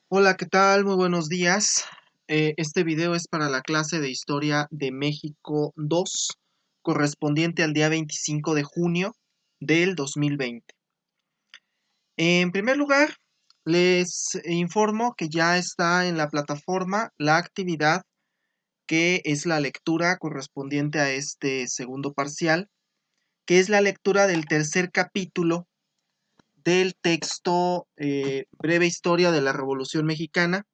Hola, ¿qué tal? Muy buenos días. Este video es para la clase de Historia de México 2, correspondiente al día 25 de junio del 2020. En primer lugar, les informo que ya está en la plataforma la actividad que es la lectura correspondiente a este segundo parcial, que es la lectura del tercer capítulo del texto Breve Historia de la Revolución Mexicana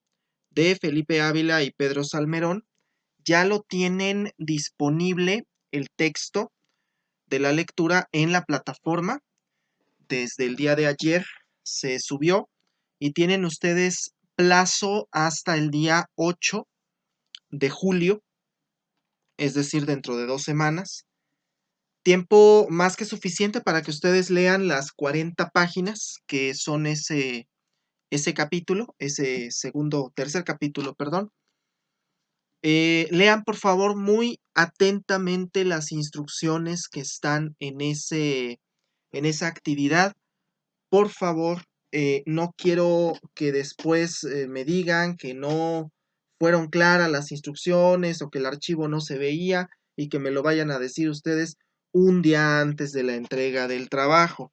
de Felipe Ávila y Pedro Salmerón. Ya lo tienen disponible el texto de la lectura en la plataforma. Desde el día de ayer se subió y tienen ustedes plazo hasta el día 8 de julio, es decir, dentro de 2 semanas. Tiempo más que suficiente para que ustedes lean las 40 páginas que son ese capítulo, tercer capítulo, perdón. Lean por favor muy atentamente las instrucciones que están en esa actividad. Por favor, no quiero que después me digan que no fueron claras las instrucciones o que el archivo no se veía y que me lo vayan a decir ustedes un día antes de la entrega del trabajo.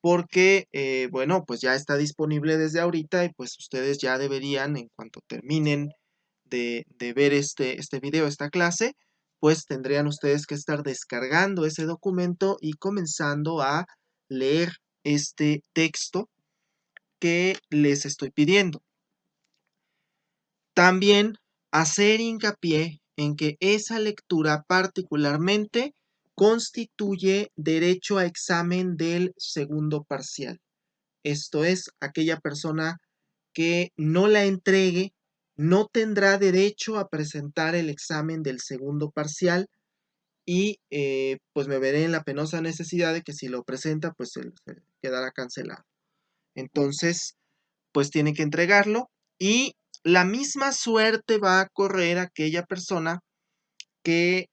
Porque, bueno, pues ya está disponible desde ahorita y pues ustedes ya deberían, en cuanto terminen de ver este video, esta clase, pues tendrían ustedes que estar descargando ese documento y comenzando a leer este texto que les estoy pidiendo. También hacer hincapié en que esa lectura particularmente constituye derecho a examen del segundo parcial. Esto es, aquella persona que no la entregue no tendrá derecho a presentar el examen del segundo parcial y pues me veré en la penosa necesidad de que si lo presenta pues se quedará cancelado. Entonces pues tiene que entregarlo y la misma suerte va a correr aquella persona que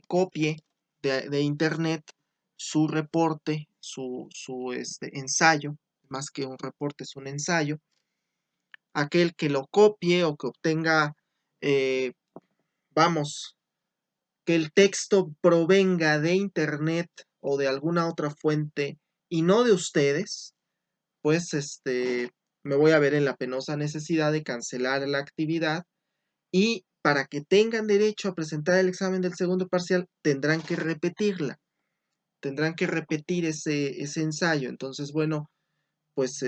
copie de internet su reporte, su ensayo, más que un reporte, es un ensayo. Aquel que lo copie o que obtenga, eh, vamos, que el texto provenga de internet o de alguna otra fuente y no de ustedes, pues me voy a ver en la penosa necesidad de cancelar la actividad y para que tengan derecho a presentar el examen del segundo parcial tendrán que repetirla, tendrán que repetir ese ensayo. Entonces, bueno, pues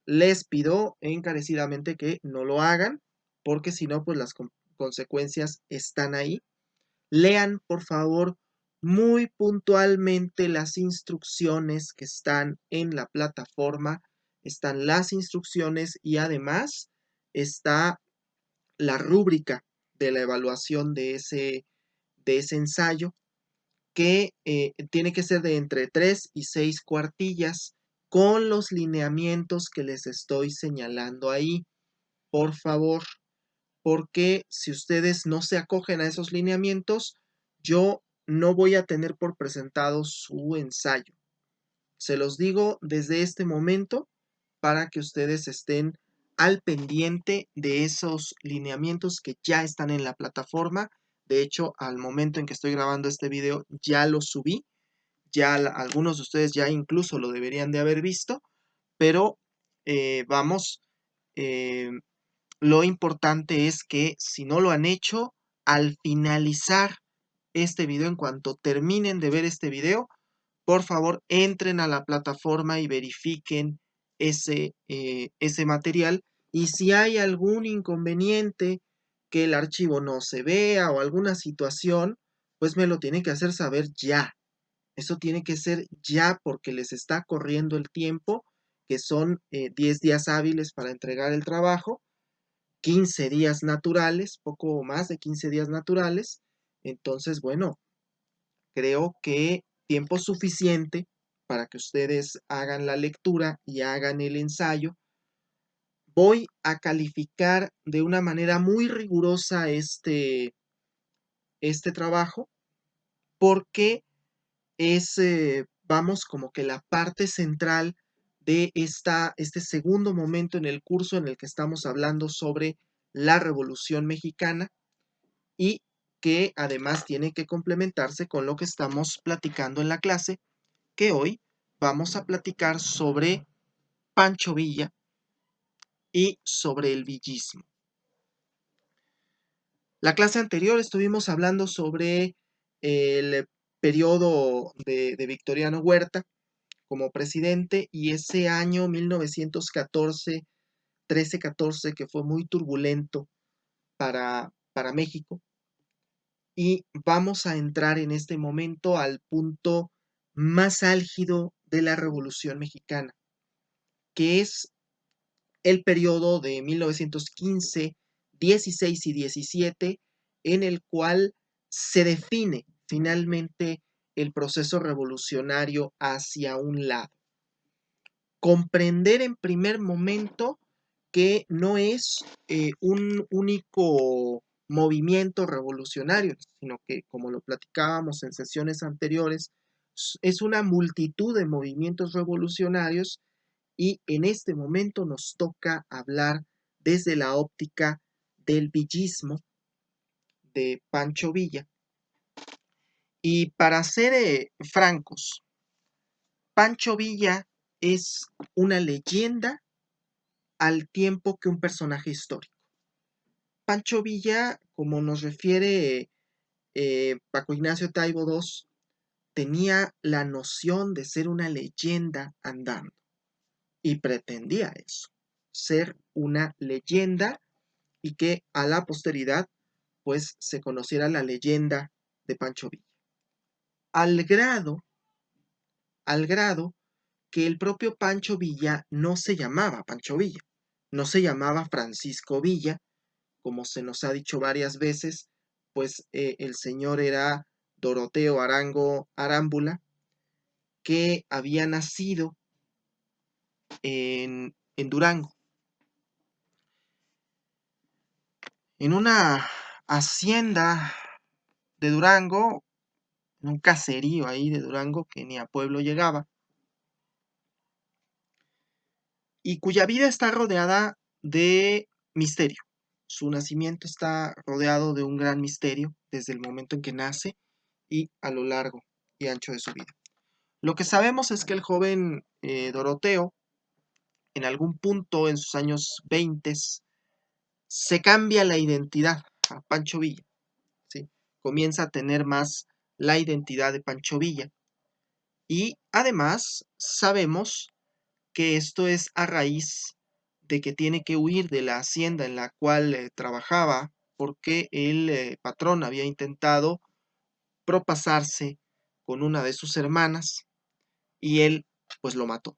les pido encarecidamente que no lo hagan, porque si no, pues las consecuencias están ahí. Lean, por favor, muy puntualmente las instrucciones que están en la plataforma. Están las instrucciones y además está la rúbrica de la evaluación de ese ensayo, que tiene que ser de entre 3 y 6 cuartillas con los lineamientos que les estoy señalando ahí. Por favor, porque si ustedes no se acogen a esos lineamientos, yo no voy a tener por presentado su ensayo. Se los digo desde este momento para que ustedes estén al pendiente de esos lineamientos que ya están en la plataforma. De hecho, al momento en que estoy grabando este video ya lo subí. Ya algunos de ustedes ya incluso lo deberían de haber visto, pero vamos, eh, lo importante es que si no lo han hecho, al finalizar este video, en cuanto terminen de ver este video, por favor entren a la plataforma y verifiquen ese material. Y si hay algún inconveniente, que el archivo no se vea o alguna situación, pues me lo tienen que hacer saber ya. Eso tiene que ser ya porque les está corriendo el tiempo, que son 10 días hábiles para entregar el trabajo, 15 días naturales, poco más de 15 días naturales. Entonces, bueno, creo que tiempo suficiente para que ustedes hagan la lectura y hagan el ensayo. Voy a calificar de una manera muy rigurosa este trabajo porque es, vamos, como que la parte central de este segundo momento en el curso en el que estamos hablando sobre la Revolución Mexicana y que además tiene que complementarse con lo que estamos platicando en la clase, que hoy vamos a platicar sobre Pancho Villa y sobre el villismo. La clase anterior estuvimos hablando sobre el periodo de Victoriano Huerta como presidente y ese año 1914, 13-14, que fue muy turbulento para México. Y vamos a entrar en este momento al punto más álgido de la Revolución Mexicana, que es el periodo de 1915, 16 y 17, en el cual se define finalmente el proceso revolucionario hacia un lado. Comprender en primer momento que no es un único movimiento revolucionario, sino que, como lo platicábamos en sesiones anteriores, es una multitud de movimientos revolucionarios y en este momento nos toca hablar desde la óptica del villismo de Pancho Villa. Y para ser francos, Pancho Villa es una leyenda al tiempo que un personaje histórico. Pancho Villa, como nos refiere Paco Ignacio Taibo II, tenía la noción de ser una leyenda andando y pretendía eso, ser una leyenda y que a la posteridad pues se conociera la leyenda de Pancho Villa. Al grado que el propio Pancho Villa no se llamaba Pancho Villa, no se llamaba Francisco Villa, como se nos ha dicho varias veces, pues el señor era Doroteo Arango Arámbula, que había nacido en Durango, en una hacienda de Durango, en un caserío ahí de Durango que ni a pueblo llegaba, y cuya vida está rodeada de misterio. Su nacimiento está rodeado de un gran misterio desde el momento en que nace y a lo largo y ancho de su vida. Lo que sabemos es que el joven Doroteo, en algún punto en sus años 20, se cambia la identidad a Pancho Villa, ¿sí? Comienza a tener más la identidad de Pancho Villa. Y además sabemos que esto es a raíz de que tiene que huir de la hacienda en la cual trabajaba porque el patrón había intentado propasarse con una de sus hermanas y él pues lo mató.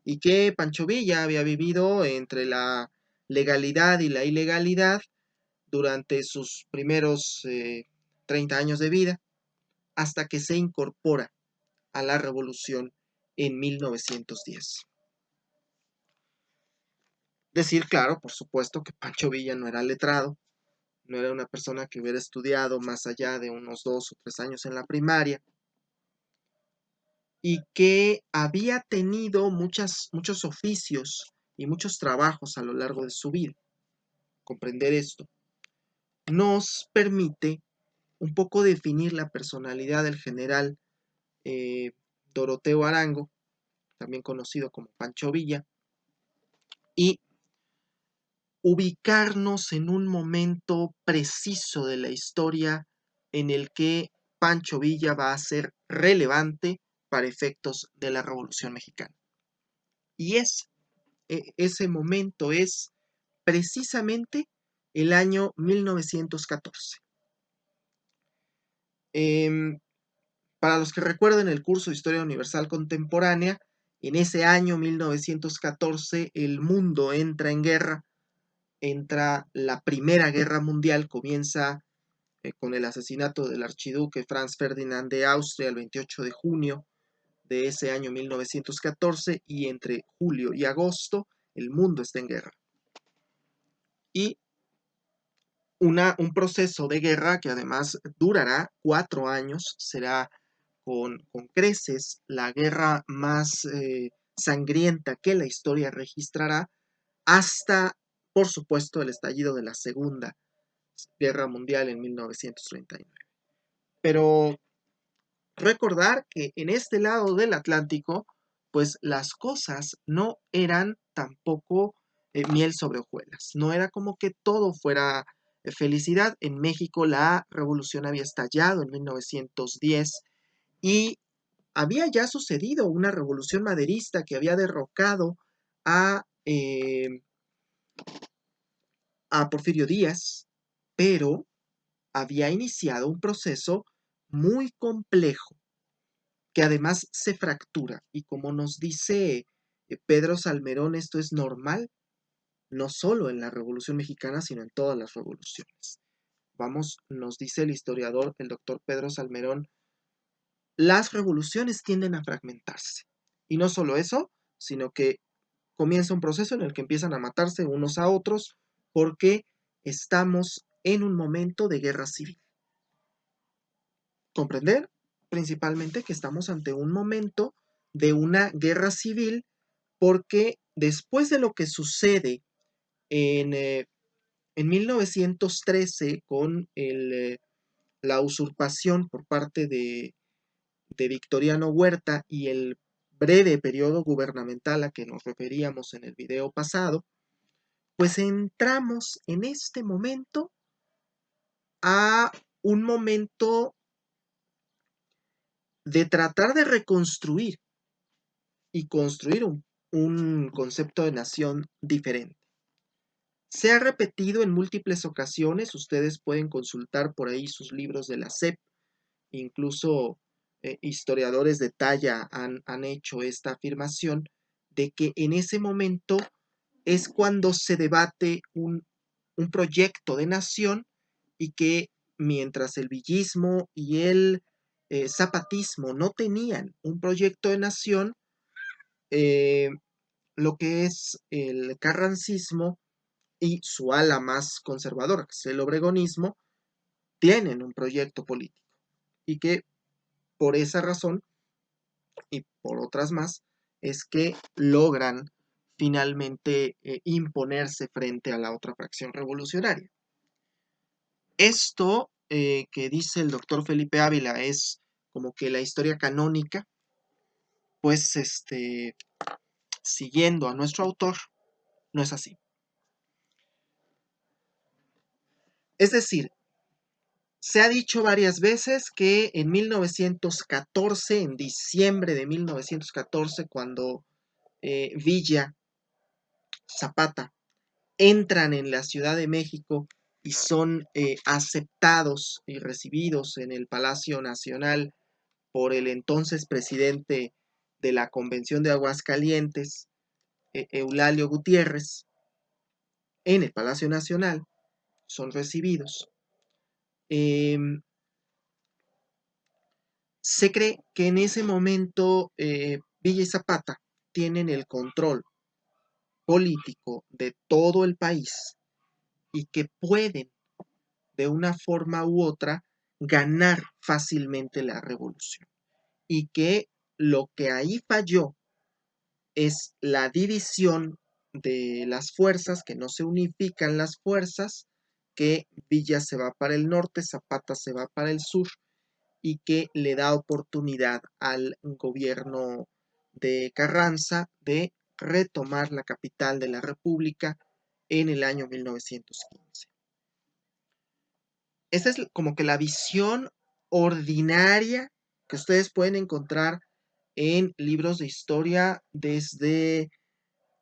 Y que Pancho Villa había vivido entre la legalidad y la ilegalidad durante sus primeros 30 años de vida hasta que se incorpora a la revolución en 1910. Decir, claro, por supuesto, que Pancho Villa no era letrado, no era una persona que hubiera estudiado más allá de unos 2 o 3 años en la primaria, y que había tenido muchos oficios y muchos trabajos a lo largo de su vida. Comprender esto nos permite un poco definir la personalidad del general Doroteo Arango, también conocido como Pancho Villa, y ubicarnos en un momento preciso de la historia en el que Pancho Villa va a ser relevante para efectos de la Revolución Mexicana. Y ese momento es precisamente el año 1914. Para los que recuerden el curso de Historia Universal Contemporánea, en ese año 1914 el mundo entra en guerra, entra la Primera Guerra Mundial, comienza con el asesinato del archiduque Franz Ferdinand de Austria el 28 de junio de ese año 1914 y entre julio y agosto el mundo está en guerra. Y un proceso de guerra que además durará 4 años, será con creces la guerra más sangrienta que la historia registrará hasta, por supuesto, el estallido de la Segunda Guerra Mundial en 1939. Pero recordar que en este lado del Atlántico, pues las cosas no eran tampoco miel sobre hojuelas. No era como que todo fuera felicidad. En México la revolución había estallado en 1910 y había ya sucedido una revolución maderista que había derrocado a, a Porfirio Díaz, pero había iniciado un proceso muy complejo que además se fractura. Y como nos dice Pedro Salmerón, esto es normal, no solo en la Revolución Mexicana, sino en todas las revoluciones. Vamos, nos dice el historiador, el doctor Pedro Salmerón, las revoluciones tienden a fragmentarse. Y no solo eso, sino que comienza un proceso en el que empiezan a matarse unos a otros porque estamos en un momento de guerra civil. Comprender principalmente que estamos ante un momento de una guerra civil porque después de lo que sucede en 1913 con la usurpación por parte de Victoriano Huerta y el breve periodo gubernamental a que nos referíamos en el video pasado, pues entramos en este momento a un momento de tratar de reconstruir y construir un concepto de nación diferente. Se ha repetido en múltiples ocasiones, ustedes pueden consultar por ahí sus libros de la SEP, incluso historiadores de talla han hecho esta afirmación de que en ese momento es cuando se debate un proyecto de nación y que mientras el villismo y el zapatismo no tenían un proyecto de nación, eh, lo que es el carrancismo y su ala más conservadora, que es el obregonismo, tienen un proyecto político y que por esa razón y por otras más es que logran finalmente imponerse frente a la otra fracción revolucionaria. Esto que dice el doctor Felipe Ávila es como que la historia canónica, pues siguiendo a nuestro autor, no es así. Es decir, se ha dicho varias veces que en 1914, en diciembre de 1914, cuando Villa, Zapata, entran en la Ciudad de México y son aceptados y recibidos en el Palacio Nacional por el entonces presidente de la Convención de Aguascalientes, Eulalio Gutiérrez, en el Palacio Nacional, son recibidos. Se cree que en ese momento Villa y Zapata tienen el control político de todo el país y que pueden, de una forma u otra, ganar fácilmente la revolución. Y que lo que ahí falló es la división de las fuerzas, que no se unifican las fuerzas, que Villa se va para el norte, Zapata se va para el sur, y que le da oportunidad al gobierno de Carranza de retomar la capital de la República en el año 1915. Esta es como que la visión ordinaria que ustedes pueden encontrar en libros de historia desde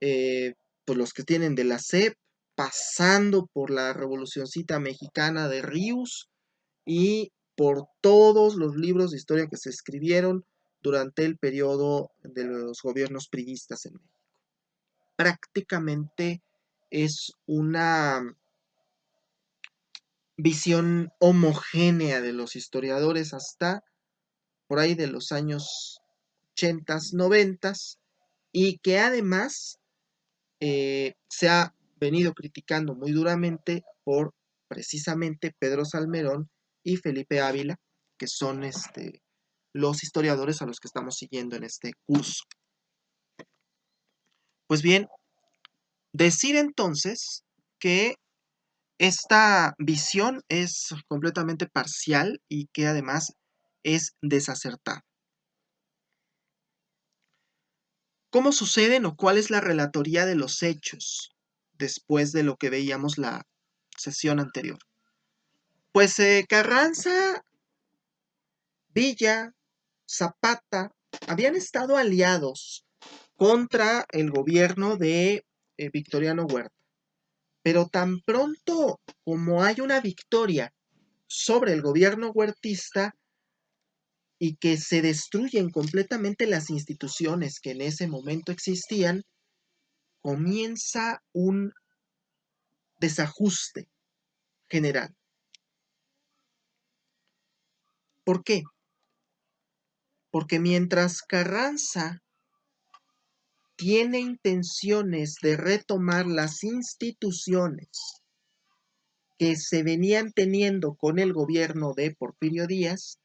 pues los que tienen de la SEP, pasando por la Revolucioncita Mexicana de Rius y por todos los libros de historia que se escribieron durante el periodo de los gobiernos priistas en México. Prácticamente es una visión homogénea de los historiadores hasta por ahí de los años 80, 90 y que además se ha venido criticando muy duramente por precisamente Pedro Salmerón y Felipe Ávila, que son los historiadores a los que estamos siguiendo en este curso. Pues bien, decir entonces que esta visión es completamente parcial y que además es desacertada. ¿Cómo suceden o cuál es la relatoría de los hechos después de lo que veíamos la sesión anterior? Pues Carranza, Villa, Zapata habían estado aliados contra el gobierno de Victoriano Huerta. Pero tan pronto como hay una victoria sobre el gobierno huertista y que se destruyen completamente las instituciones que en ese momento existían, comienza un desajuste general. ¿Por qué? Porque mientras Carranza tiene intenciones de retomar las instituciones que se venían teniendo con el gobierno de Porfirio Díaz,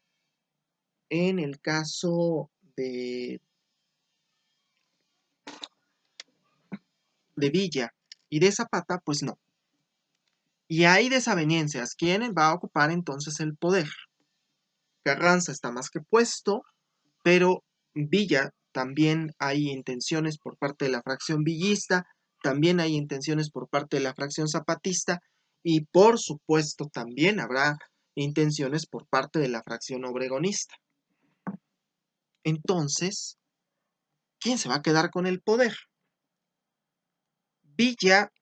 en el caso de Villa y de Zapata, pues no. Y hay desavenencias. ¿Quién va a ocupar entonces el poder? Carranza está más que puesto, pero Villa también hay intenciones por parte de la fracción villista, también hay intenciones por parte de la fracción zapatista y por supuesto también habrá intenciones por parte de la fracción obregonista. Entonces, ¿quién se va a quedar con el poder? Villa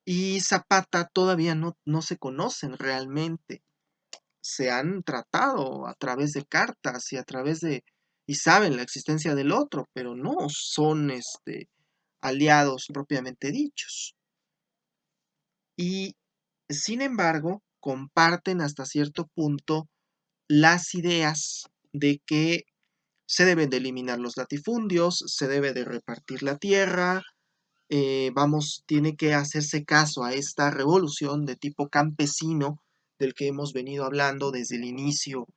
y Zapata todavía no se conocen realmente. Se han tratado a través de cartas y a través de, y saben la existencia del otro, pero no son aliados propiamente dichos. Y sin embargo, comparten hasta cierto punto las ideas de que se deben de eliminar los latifundios, se debe de repartir la tierra, tiene que hacerse caso a esta revolución de tipo campesino del que hemos venido hablando desde el inicio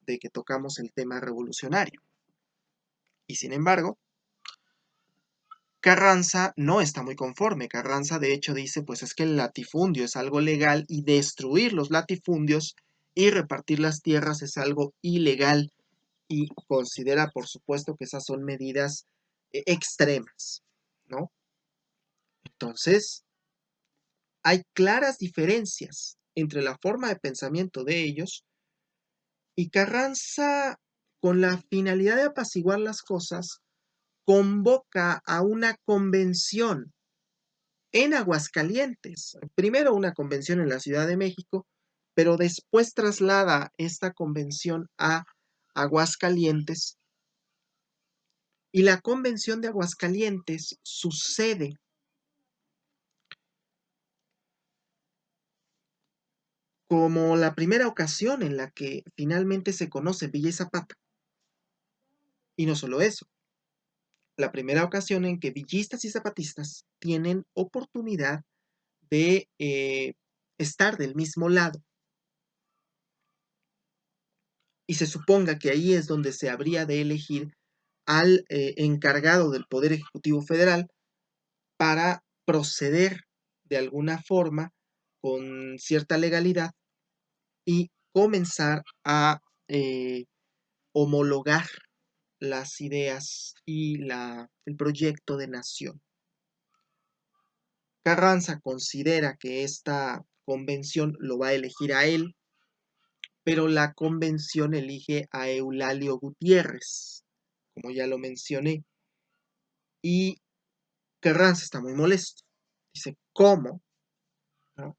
de que tocamos el tema revolucionario. Y sin embargo, Carranza no está muy conforme. Carranza de hecho dice, pues es que el latifundio es algo legal y destruir los latifundios y repartir las tierras es algo ilegal y considera, por supuesto, que esas son medidas extremas, ¿no? Entonces, hay claras diferencias entre la forma de pensamiento de ellos y Carranza, con la finalidad de apaciguar las cosas, convoca a una convención en Aguascalientes. Primero una convención en la Ciudad de México, pero después traslada esta convención a Aguascalientes y la convención de Aguascalientes sucede como la primera ocasión en la que finalmente se conoce Villa y Zapata. Y no solo eso, la primera ocasión en que villistas y zapatistas tienen oportunidad de estar del mismo lado. Y se suponga que ahí es donde se habría de elegir al encargado del Poder Ejecutivo Federal para proceder de alguna forma con cierta legalidad y comenzar a homologar las ideas y el proyecto de nación. Carranza considera que esta convención lo va a elegir a él, pero la convención elige a Eulalio Gutiérrez, como ya lo mencioné, y Carranza está muy molesto. Dice, ¿cómo? ¿No?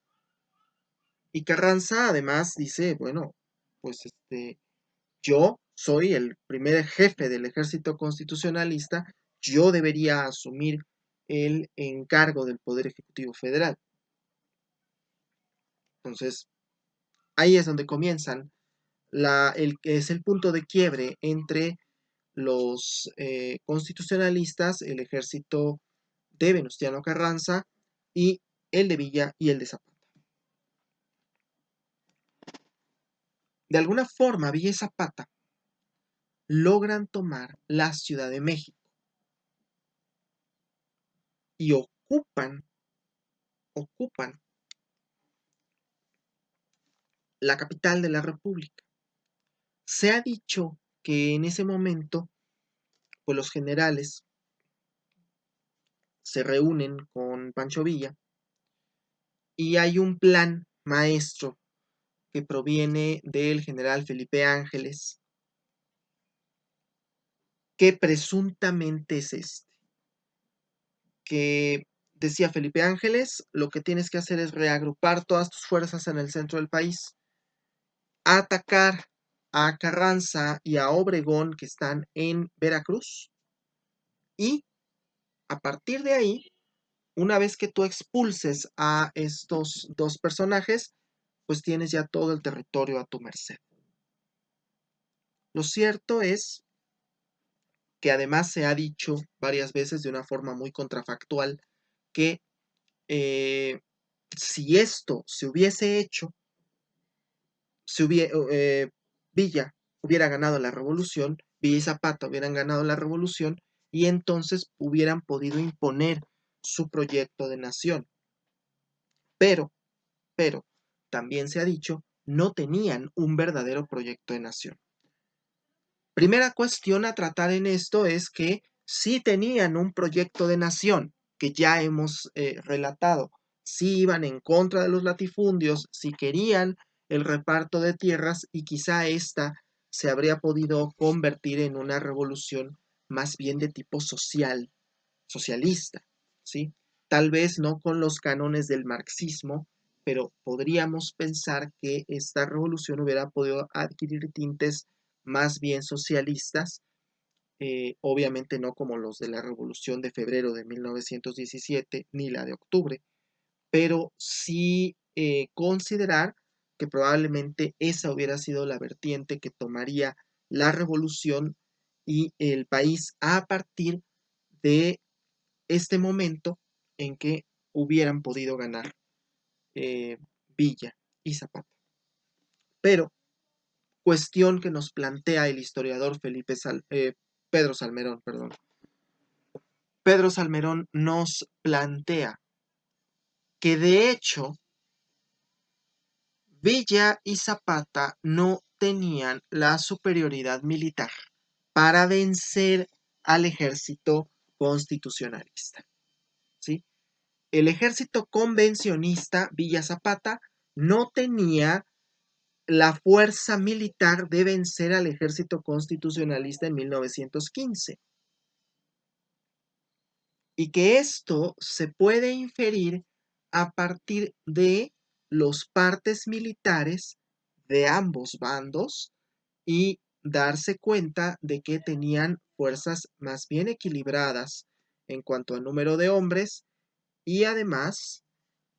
Y Carranza además dice, bueno, pues yo soy el primer jefe del ejército constitucionalista, yo debería asumir el encargo del Poder Ejecutivo Federal. Entonces, ahí es donde comienzan es el punto de quiebre entre los constitucionalistas, el ejército de Venustiano Carranza y el de Villa y el de Zapata. De alguna forma, Villa y Zapata logran tomar la Ciudad de México. y ocupan la capital de la República. Se ha dicho que en ese momento, pues los generales se reúnen con Pancho Villa y hay un plan maestro que proviene del general Felipe Ángeles, que presuntamente es que decía Felipe Ángeles: lo que tienes que hacer es reagrupar todas tus fuerzas en el centro del país, atacar a Carranza y a Obregón, que están en Veracruz, y a partir de ahí, una vez que tú expulses a estos dos personajes, pues tienes ya todo el territorio a tu merced. Lo cierto es que además se ha dicho varias veces de una forma muy contrafactual que si esto se hubiese hecho, Villa hubiera ganado la revolución, Villa y Zapata hubieran ganado la revolución y entonces hubieran podido imponer su proyecto de nación. Pero, también se ha dicho, no tenían un verdadero proyecto de nación. Primera cuestión a tratar en esto es que sí tenían un proyecto de nación, que ya hemos relatado. Sí iban en contra de los latifundios, sí querían el reparto de tierras y quizá esta se habría podido convertir en una revolución más bien de tipo social, socialista, ¿sí? Tal vez no con los cánones del marxismo, pero podríamos pensar que esta revolución hubiera podido adquirir tintes más bien socialistas, obviamente no como los de la Revolución de Febrero de 1917 ni la de octubre, pero sí considerar que probablemente esa hubiera sido la vertiente que tomaría la revolución y el país a partir de este momento en que hubieran podido ganar eh, Villa y Zapata. Pero cuestión que nos plantea el historiador Pedro Salmerón, perdón. Pedro Salmerón nos plantea que de hecho Villa y Zapata no tenían la superioridad militar para vencer al ejército constitucionalista, ¿sí? El ejército convencionista, Villa Zapata, no tenía la fuerza militar de vencer al ejército constitucionalista en 1915. Y que esto se puede inferir a partir de los partes militares de ambos bandos y darse cuenta de que tenían fuerzas más bien equilibradas en cuanto a número de hombres y además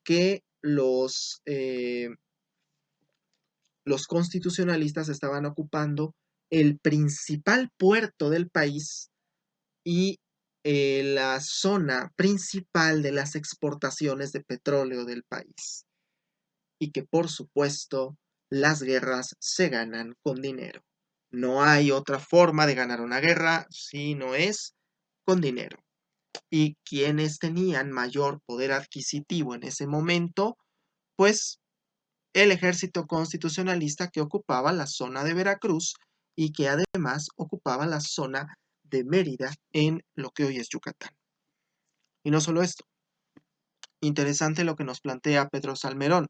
que los constitucionalistas estaban ocupando el principal puerto del país y la zona principal de las exportaciones de petróleo del país. Y que por supuesto las guerras se ganan con dinero. No hay otra forma de ganar una guerra si no es con dinero. Y quienes tenían mayor poder adquisitivo en ese momento, pues el ejército constitucionalista que ocupaba la zona de Veracruz y que además ocupaba la zona de Mérida en lo que hoy es Yucatán. Y no solo esto, interesante lo que nos plantea Pedro Salmerón.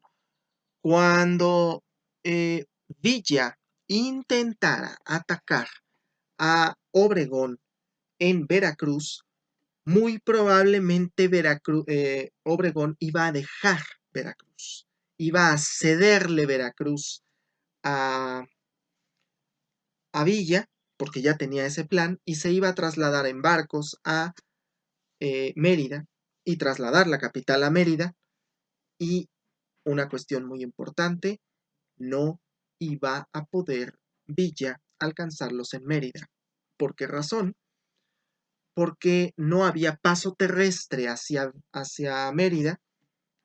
Cuando Villa intentara atacar a Obregón en Veracruz, muy probablemente Obregón iba a dejar Veracruz, iba a cederle Veracruz a, a Villa, porque ya tenía ese plan, y se iba a trasladar en barcos a Mérida y trasladar la capital a Mérida. Y una cuestión muy importante, no iba a poder Villa alcanzarlos en Mérida. ¿Por qué razón? Porque no había paso terrestre hacia Mérida.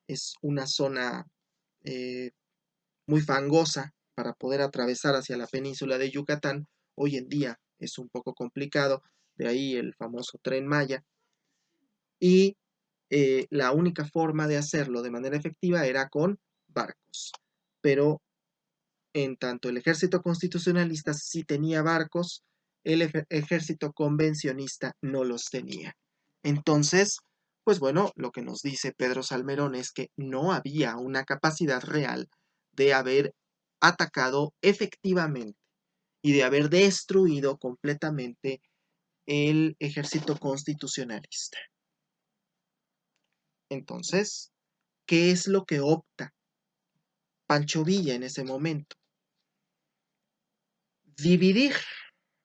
Es una zona muy fangosa para poder atravesar hacia la península de Yucatán. Hoy en día es un poco complicado, de ahí el famoso Tren Maya. Y la única forma de hacerlo de manera efectiva era con barcos. Pero en tanto el ejército constitucionalista sí tenía barcos, el ejército convencionista no los tenía. Entonces, pues bueno, lo que nos dice Pedro Salmerón es que no había una capacidad real de haber atacado efectivamente y de haber destruido completamente el ejército constitucionalista. Entonces, ¿qué es lo que opta Pancho Villa en ese momento? Dividir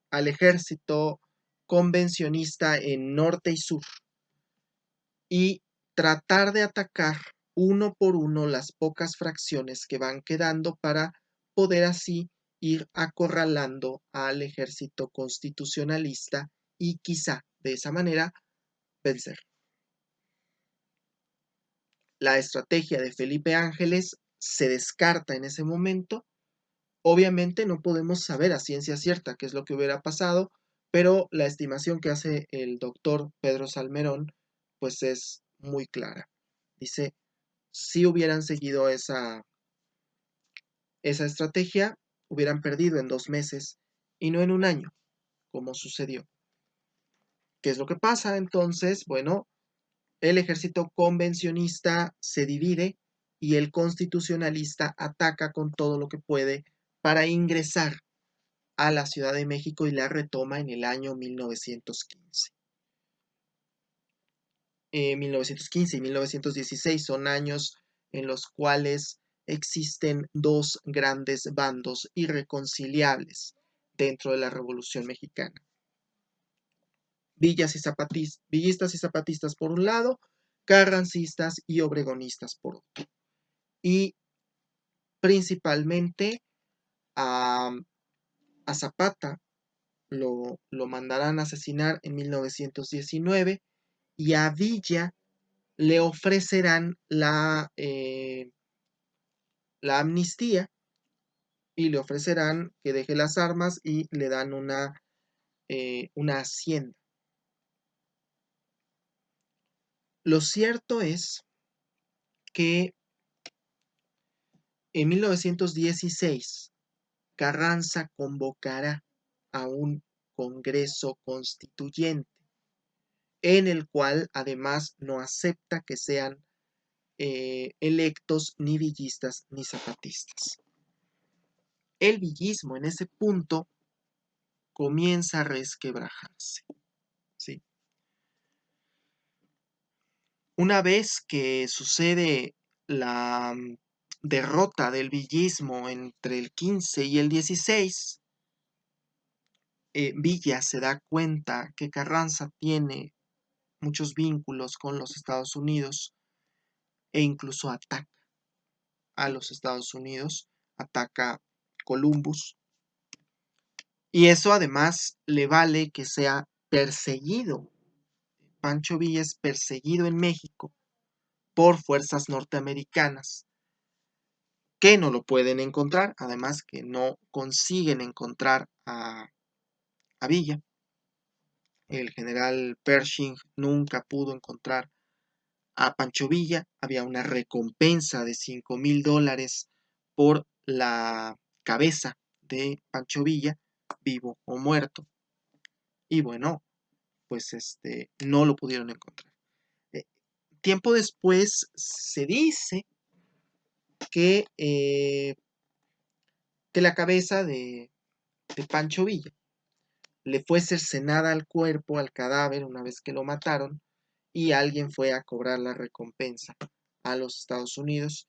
al ejército convencionista en norte y sur y tratar de atacar uno por uno las pocas fracciones que van quedando para poder así ir acorralando al ejército constitucionalista y quizá de esa manera vencer. La estrategia de Felipe Ángeles se descarta en ese momento. Obviamente no podemos saber a ciencia cierta qué es lo que hubiera pasado, pero la estimación que hace el doctor Pedro Salmerón pues es muy clara. Dice, si hubieran seguido esa estrategia, hubieran perdido en 2 meses y no en un año, como sucedió. ¿Qué es lo que pasa? Entonces, bueno, el ejército convencionista se divide y el constitucionalista ataca con todo lo que puede para ingresar a la Ciudad de México y la retoma en el año 1915. 1915 y 1916 son años en los cuales existen dos grandes bandos irreconciliables dentro de la Revolución Mexicana. Villistas y zapatistas por un lado, carrancistas y obregonistas por otro. Y principalmente a Zapata lo mandarán a asesinar en 1919 y a Villa le ofrecerán la amnistía y le ofrecerán que deje las armas y le dan una hacienda. Lo cierto es que en 1916 Carranza convocará a un Congreso Constituyente en el cual además no acepta que sean electos ni villistas ni zapatistas. El villismo en ese punto comienza a resquebrajarse. ¿Sí? Una vez que sucede la derrota del villismo entre el 15 y el 16, Villa se da cuenta que Carranza tiene muchos vínculos con los Estados Unidos e incluso ataca a los Estados Unidos, ataca Columbus, y eso además le vale que sea perseguido. Pancho Villa es perseguido en México por fuerzas norteamericanas que no lo pueden encontrar, además que no consiguen encontrar a Villa. El general Pershing nunca pudo encontrar a Pancho Villa. Había una recompensa de $5,000 por la cabeza de Pancho Villa, vivo o muerto. Y bueno, pues no lo pudieron encontrar. Tiempo después se dice que la cabeza de Pancho Villa le fue cercenada al cuerpo, al cadáver, una vez que lo mataron, y alguien fue a cobrar la recompensa a los Estados Unidos.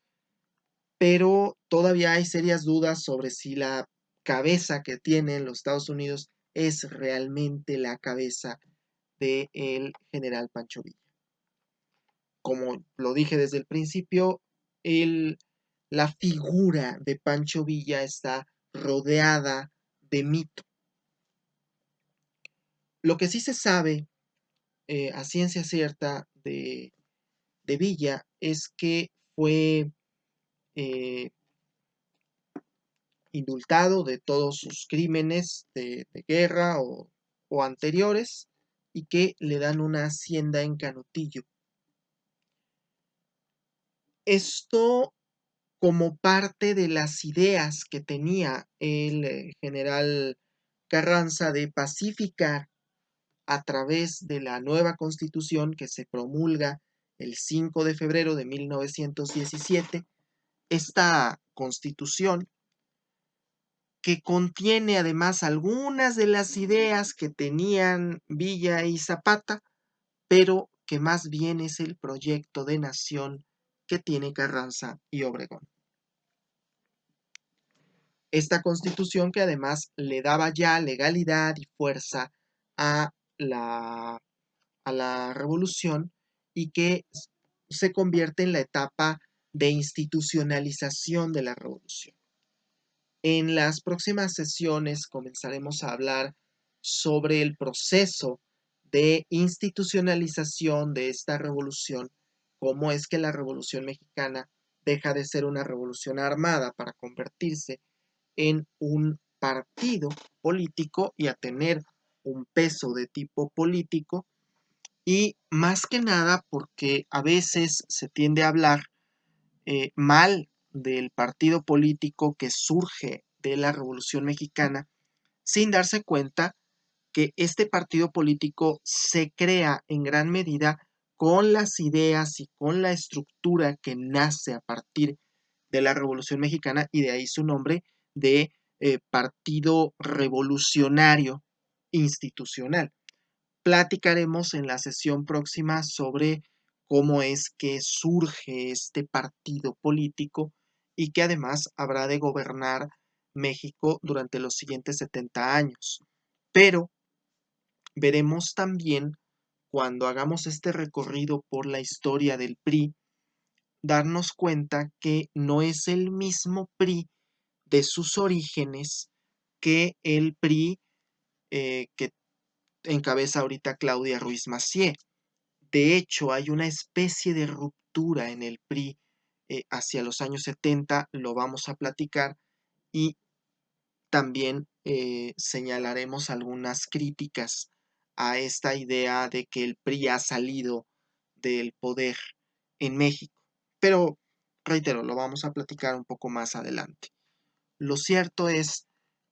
Pero todavía hay serias dudas sobre si la cabeza que tienen los Estados Unidos es realmente la cabeza del general Pancho Villa. Como lo dije desde el principio, la figura de Pancho Villa está rodeada de mito. Lo que sí se sabe a ciencia cierta de Villa es que fue indultado de todos sus crímenes de guerra o anteriores y que le dan una hacienda en Canutillo Esto como parte de las ideas que tenía el general Carranza de pacificar a través de la nueva constitución que se promulga el 5 de febrero de 1917, esta constitución que contiene además algunas de las ideas que tenían Villa y Zapata, pero que más bien es el proyecto de nación que tiene Carranza y Obregón. Esta constitución que además le daba ya legalidad y fuerza a la, a la revolución y que se convierte en la etapa de institucionalización de la revolución. En las próximas sesiones comenzaremos a hablar sobre el proceso de institucionalización de esta revolución, cómo es que la Revolución Mexicana deja de ser una revolución armada para convertirse en un partido político y a tener un peso de tipo político, y más que nada porque a veces se tiende a hablar mal del partido político que surge de la Revolución Mexicana sin darse cuenta que este partido político se crea en gran medida con las ideas y con la estructura que nace a partir de la Revolución Mexicana, y de ahí su nombre de Partido Revolucionario Institucional. Platicaremos en la sesión próxima sobre cómo es que surge este partido político y que además habrá de gobernar México durante los siguientes 70 años. Pero veremos también, cuando hagamos este recorrido por la historia del PRI, darnos cuenta que no es el mismo PRI de sus orígenes que el PRI que encabeza ahorita Claudia Ruiz Massieu. De hecho, hay una especie de ruptura en el PRI hacia los años 70, lo vamos a platicar, y también señalaremos algunas críticas a esta idea de que el PRI ha salido del poder en México. Pero, reitero, lo vamos a platicar un poco más adelante. Lo cierto es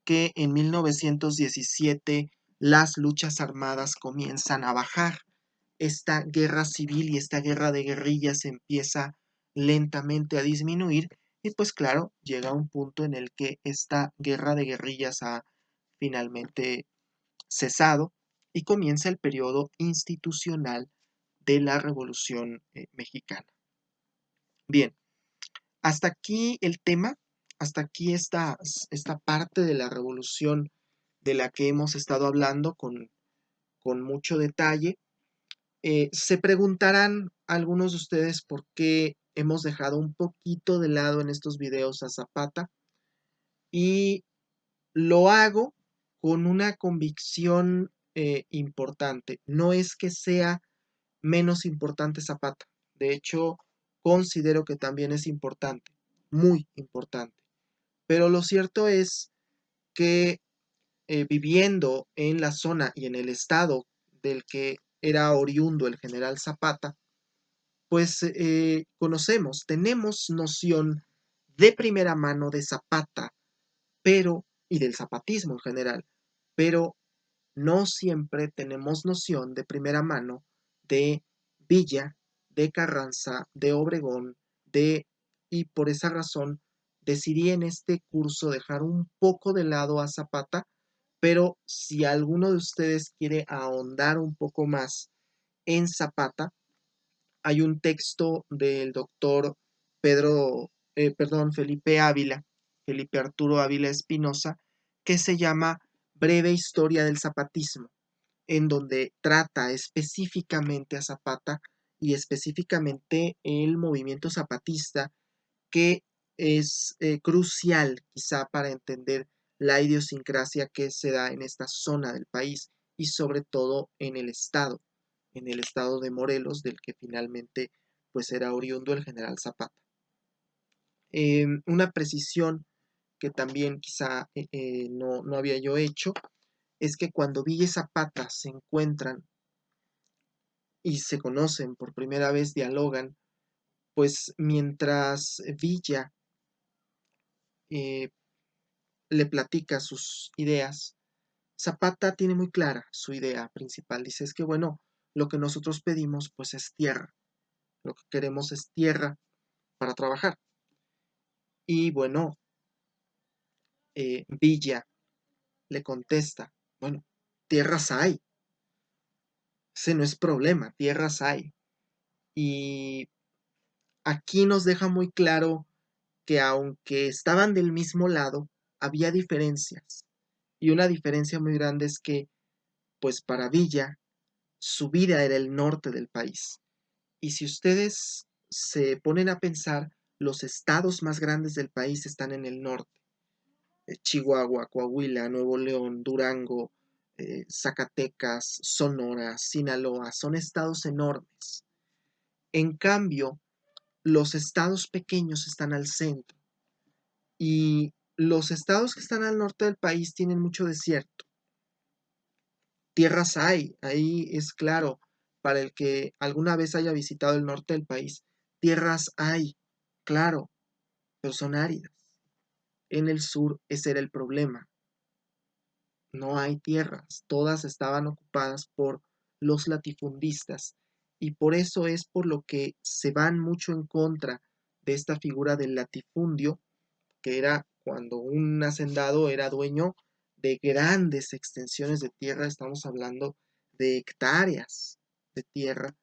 que en 1917 las luchas armadas comienzan a bajar. Esta guerra civil y esta guerra de guerrillas empieza lentamente a disminuir, y pues claro, llega un punto en el que esta guerra de guerrillas ha finalmente cesado y comienza el periodo institucional de la Revolución Mexicana. Bien, hasta aquí el tema, hasta aquí esta parte de la revolución de la que hemos estado hablando con mucho detalle. Se preguntarán algunos de ustedes por qué hemos dejado un poquito de lado en estos videos a Zapata, y lo hago con una convicción importante. No es que sea menos importante Zapata, de hecho considero que también es importante, muy importante. Pero lo cierto es que viviendo en la zona y en el estado del que era oriundo el general Zapata, pues tenemos noción de primera mano de Zapata, pero, y del zapatismo en general, pero no siempre tenemos noción de primera mano de Villa, de Carranza, de Obregón, y por esa razón decidí en este curso dejar un poco de lado a Zapata, pero si alguno de ustedes quiere ahondar un poco más en Zapata, hay un texto del doctor Felipe Ávila, Felipe Arturo Ávila Espinosa, que se llama Breve Historia del Zapatismo, en donde trata específicamente a Zapata y específicamente el movimiento zapatista, que es crucial quizá para entender la idiosincrasia que se da en esta zona del país y sobre todo en el estado de Morelos, del que finalmente pues era oriundo el general Zapata. Una precisión que también quizá no había yo hecho es que cuando Villa y Zapata se encuentran y se conocen por primera vez, dialogan, pues mientras Villa le platica sus ideas, Zapata tiene muy clara su idea principal. Dice, es que bueno, lo que nosotros pedimos pues es tierra. Lo que queremos es tierra para trabajar. Y bueno, Villa le contesta, bueno, tierras hay. Ese no es problema, tierras hay. Y aquí nos deja muy claro que aunque estaban del mismo lado, había diferencias. Y una diferencia muy grande es que, pues para Villa, su vida era el norte del país. Y si ustedes se ponen a pensar, los estados más grandes del país están en el norte. Chihuahua, Coahuila, Nuevo León, Durango, Zacatecas, Sonora, Sinaloa, son estados enormes. En cambio, los estados pequeños están al centro y los estados que están al norte del país tienen mucho desierto. Tierras hay, ahí es claro, para el que alguna vez haya visitado el norte del país, tierras hay, claro, pero son áridas. En el sur ese era el problema. No hay tierras, todas estaban ocupadas por los latifundistas y por eso es por lo que se van mucho en contra de esta figura del latifundio, que era cuando un hacendado era dueño de grandes extensiones de tierra, estamos hablando de hectáreas de tierra,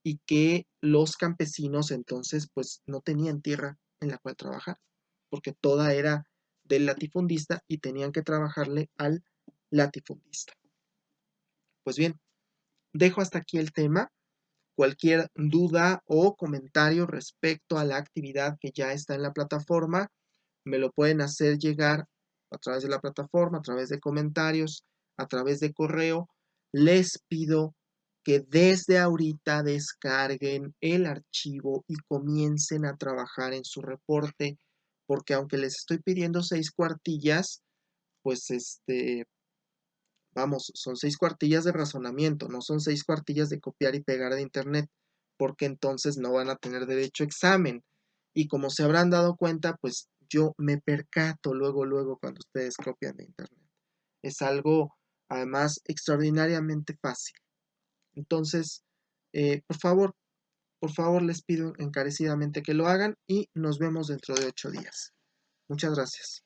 y que los campesinos entonces pues no tenían tierra en la cual trabajar, porque toda era del latifundista y tenían que trabajarle al latifundista. Pues bien, dejo hasta aquí el tema. Cualquier duda o comentario respecto a la actividad que ya está en la plataforma, me lo pueden hacer llegar a través de la plataforma, a través de comentarios, a través de correo. Les pido que desde ahorita descarguen el archivo y comiencen a trabajar en su reporte, porque aunque les estoy pidiendo 6 cuartillas, pues vamos, son 6 cuartillas de razonamiento, no son 6 cuartillas de copiar y pegar de internet, porque entonces no van a tener derecho a examen. Y como se habrán dado cuenta, pues yo me percato luego cuando ustedes copian de internet. Es algo, además, extraordinariamente fácil. Entonces, por favor, les pido encarecidamente que lo hagan y nos vemos dentro de 8 días. Muchas gracias.